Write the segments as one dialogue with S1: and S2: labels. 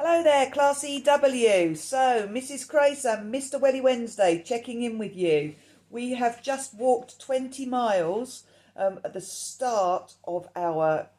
S1: Hello there, Class EW. So, Mrs. Crace and Mr. Welly Wednesday checking in with you. We have just walked 20 miles at the start of our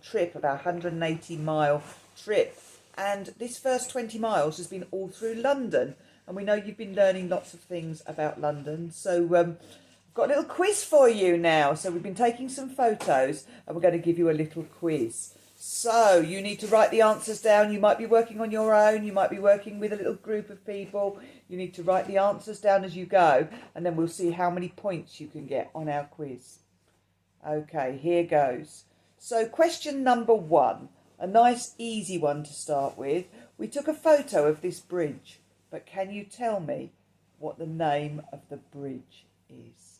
S1: trip, of our 180-mile trip. And this first 20 miles has been all through London. And we know you've been learning lots of things about London. So, I've got a little quiz for you now. So, we've been taking some photos and we're going to give you a little quiz. So you need to write the answers down. You might be working on your own. You might be working with a little group of people. You need to write the answers down as you go, and then we'll see how many points you can get on our quiz. Okay, here goes. So question number 1, a nice easy one to start with. We took a photo of this bridge, but can you tell me what the name of the bridge is?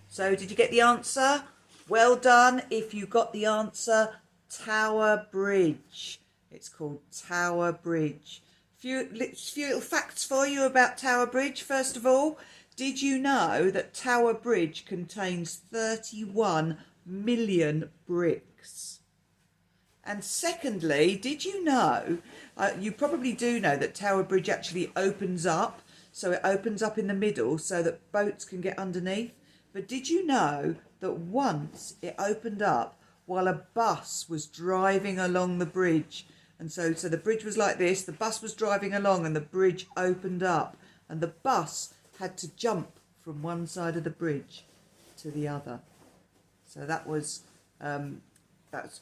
S1: So did you get the answer? Well done. If you got the answer, Tower Bridge. It's called Tower Bridge. Few little facts for you about Tower Bridge. First of all, did you know that Tower Bridge contains 31 million bricks? And secondly, did you know, you probably do know that Tower Bridge actually opens up. So it opens up in the middle so that boats can get underneath. But did you know that once it opened up while a bus was driving along the bridge? And so the bridge was like this, the bus was driving along and the bridge opened up and the bus had to jump from one side of the bridge to the other. So that's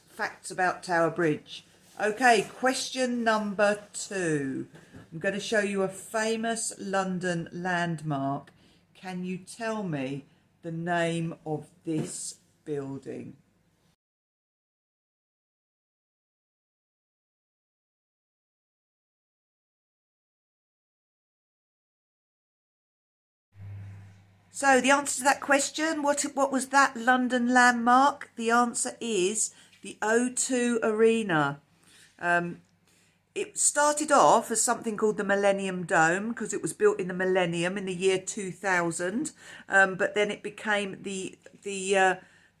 S1: facts about Tower Bridge. Okay, question number 2. I'm going to show you a famous London landmark. Can you tell me the name of this building? So the answer to that question, what was that London landmark? The answer is the O2 Arena. It started off as something called the Millennium Dome because it was built in the millennium in the year 2000, but then it became the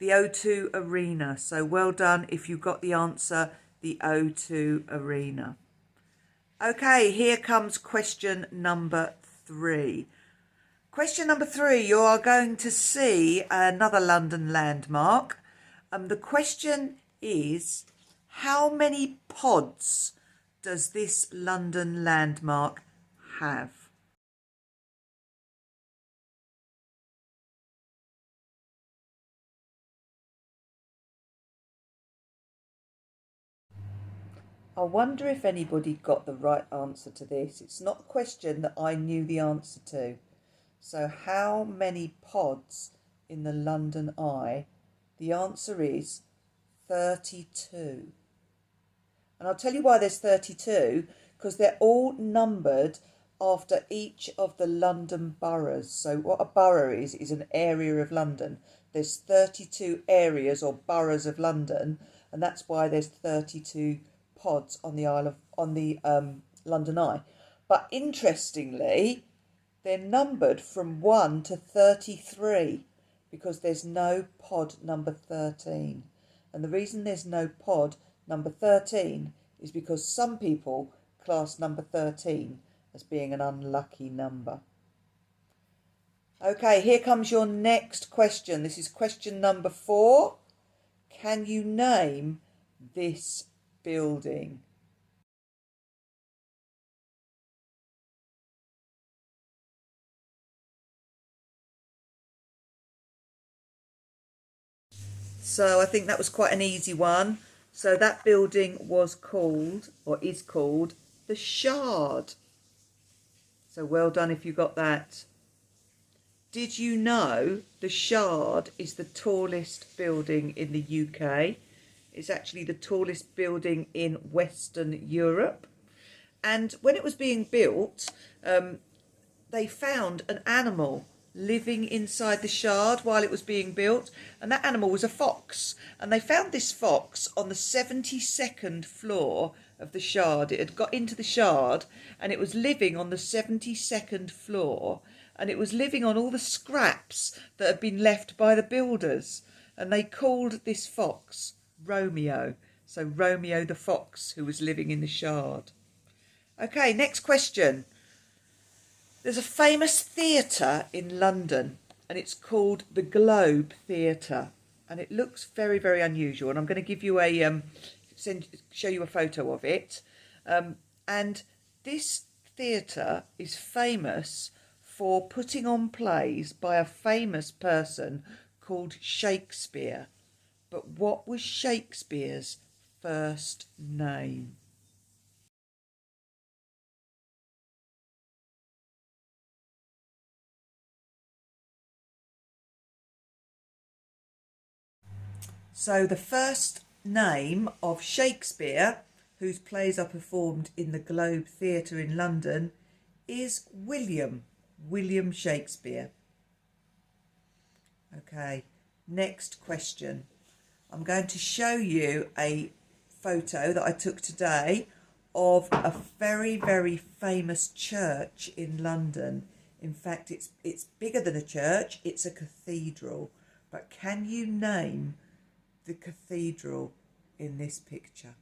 S1: O2 Arena. So well done if you got the answer, the O2 Arena. Okay, here comes question number 3. Question number 3, you are going to see another London landmark. The question is, how many pods does this London landmark have? I wonder if anybody got the right answer to this. It's not a question that I knew the answer to. So how many pods in the London Eye? The answer is 32. And I'll tell you why there's 32, because they're all numbered after each of the London boroughs. So what a borough is an area of London. There's 32 areas or boroughs of London, and that's why there's 32 pods on the London Eye. But interestingly, they're numbered from 1 to 33 because there's no pod number 13. And the reason there's no pod number 13 is because some people class number 13 as being an unlucky number. Okay, here comes your next question. This is question number 4. Can you name this building? So I think that was quite an easy one. So that building was called, or is called, the Shard. So well done if you got that. Did you know the Shard is the tallest building in the UK? It's actually the tallest building in Western Europe. And when it was being built, they found an animal living inside the Shard while it was being built, and that animal was a fox. And they found this fox on the 72nd floor of the Shard. It had got into the Shard and it was living on the 72nd floor, and it was living on all the scraps that had been left by the builders, and they called this fox Romeo. So Romeo the fox, who was living in the Shard. Okay, next question. There's a famous theatre in London, and it's called the Globe Theatre, and it looks very, very unusual. And I'm going to give you a show you a photo of it. And this theatre is famous for putting on plays by a famous person called Shakespeare. But what was Shakespeare's first name? So the first name of Shakespeare, whose plays are performed in the Globe Theatre in London, is William Shakespeare. Okay, next question. I'm going to show you a photo that I took today of a very, very famous church in London. In fact, it's bigger than a church, it's a cathedral. But can you name the cathedral in this picture?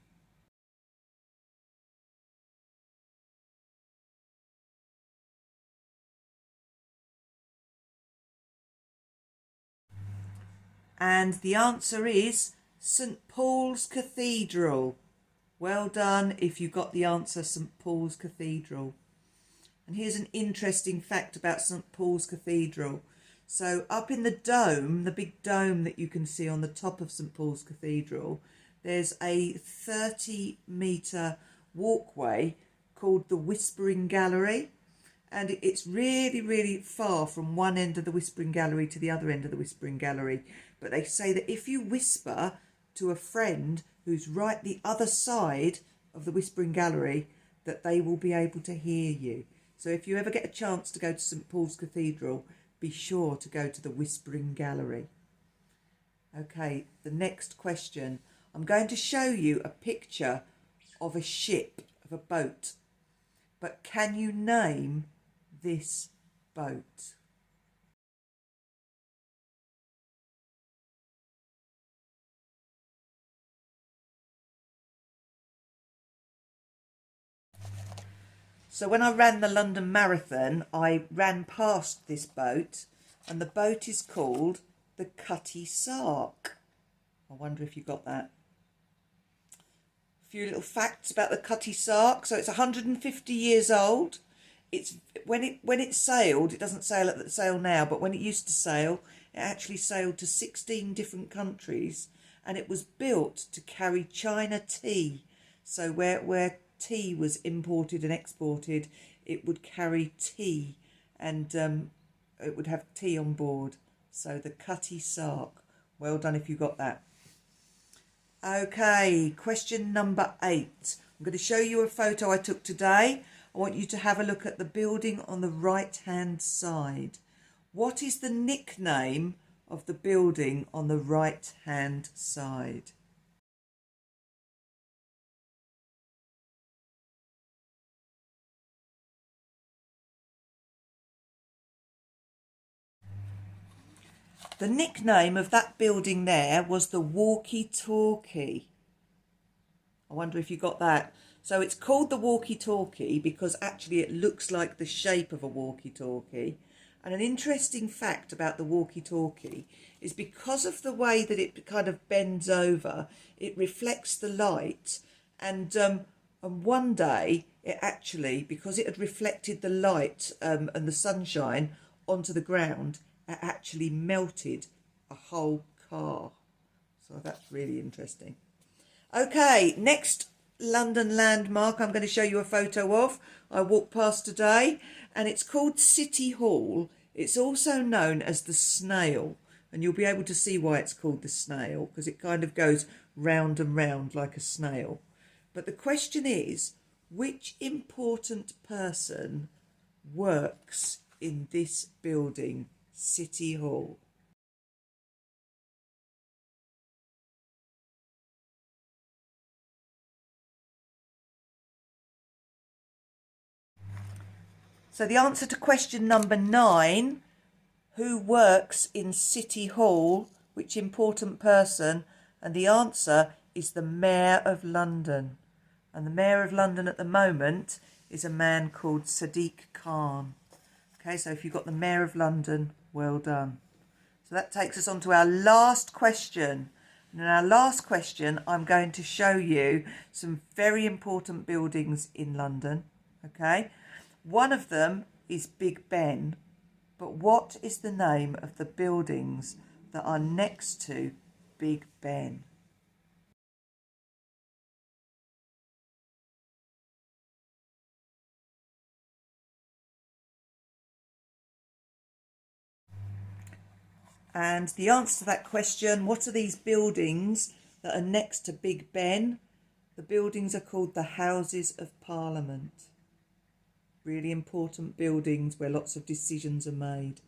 S1: And the answer is St Paul's Cathedral. Well done if you got the answer, St Paul's Cathedral. And here's an interesting fact about St Paul's Cathedral. So up in the dome, the big dome that you can see on the top of St Paul's Cathedral, there's a 30-metre walkway called the Whispering Gallery. And it's really, really far from one end of the Whispering Gallery to the other end of the Whispering Gallery. But they say that if you whisper to a friend who's right the other side of the Whispering Gallery, that they will be able to hear you. So if you ever get a chance to go to St Paul's Cathedral, be sure to go to the Whispering Gallery. Okay, the next question. I'm going to show you a picture of a ship, of a boat. But can you name this boat? So when I ran the London Marathon, I ran past this boat, and the boat is called the Cutty Sark. I wonder if you got that. A few little facts about the Cutty Sark. So it's 150 years old. It's when it sailed, it doesn't sail now, but when it used to sail, it actually sailed to 16 different countries, and it was built to carry China tea. So where tea was imported and exported, it would carry tea, and it would have tea on board. So the Cutty Sark. Well done if you got that. Okay, question number 8. I'm going to show you a photo I took today. I want you to have a look at the building on the right-hand side. What is the nickname of the building on the right-hand side? The nickname of that building there was the Walkie-Talkie. I wonder if you got that. So it's called the Walkie-Talkie because actually it looks like the shape of a walkie-talkie. And an interesting fact about the walkie-talkie is because of the way that it kind of bends over, it reflects the light. And one day, it actually, because it had reflected the light and the sunshine onto the ground, it actually melted a whole car. So that's really interesting. Okay, next London landmark I'm going to show you a photo of. I walked past today, and it's called City Hall. It's also known as the Snail, and you'll be able to see why it's called the Snail, because it kind of goes round and round like a snail. But the question is, which important person works in this building, City Hall? So the answer to question number 9, who works in City Hall, which important person? And the answer is the Mayor of London. And the Mayor of London at the moment is a man called Sadiq Khan. Okay, so if you've got the Mayor of London, well done. So that takes us on to our last question. And in our last question, I'm going to show you some very important buildings in London. Okay, one of them is Big Ben. But what is the name of the buildings that are next to Big Ben? And the answer to that question, what are these buildings that are next to Big Ben? The buildings are called the Houses of Parliament. Really important buildings where lots of decisions are made.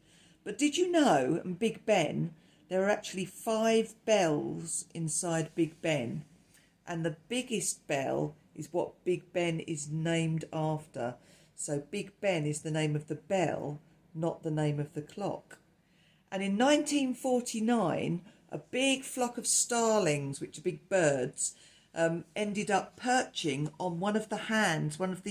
S1: But did you know, in Big Ben, there are actually 5 bells inside Big Ben, and the biggest bell is what Big Ben is named after. So Big Ben is the name of the bell, not the name of the clock. And in 1949, a big flock of starlings, which are big birds, ended up perching on one of the hands, on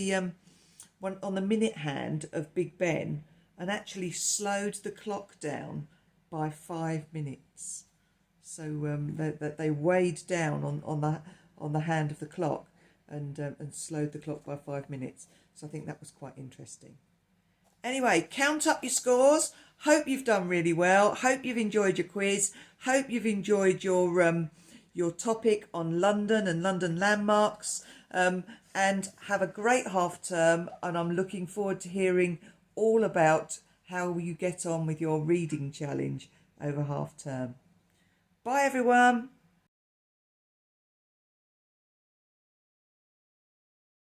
S1: the minute hand of Big Ben, and actually slowed the clock down by 5 minutes. So they weighed down on the hand of the clock and slowed the clock by 5 minutes. So I think that was quite interesting. Anyway, count up your scores. Hope you've done really well. Hope you've enjoyed your quiz. Hope you've enjoyed your topic on London and London landmarks. And have a great half term. And I'm looking forward to hearing all about how you get on with your reading challenge over half term. Bye everyone.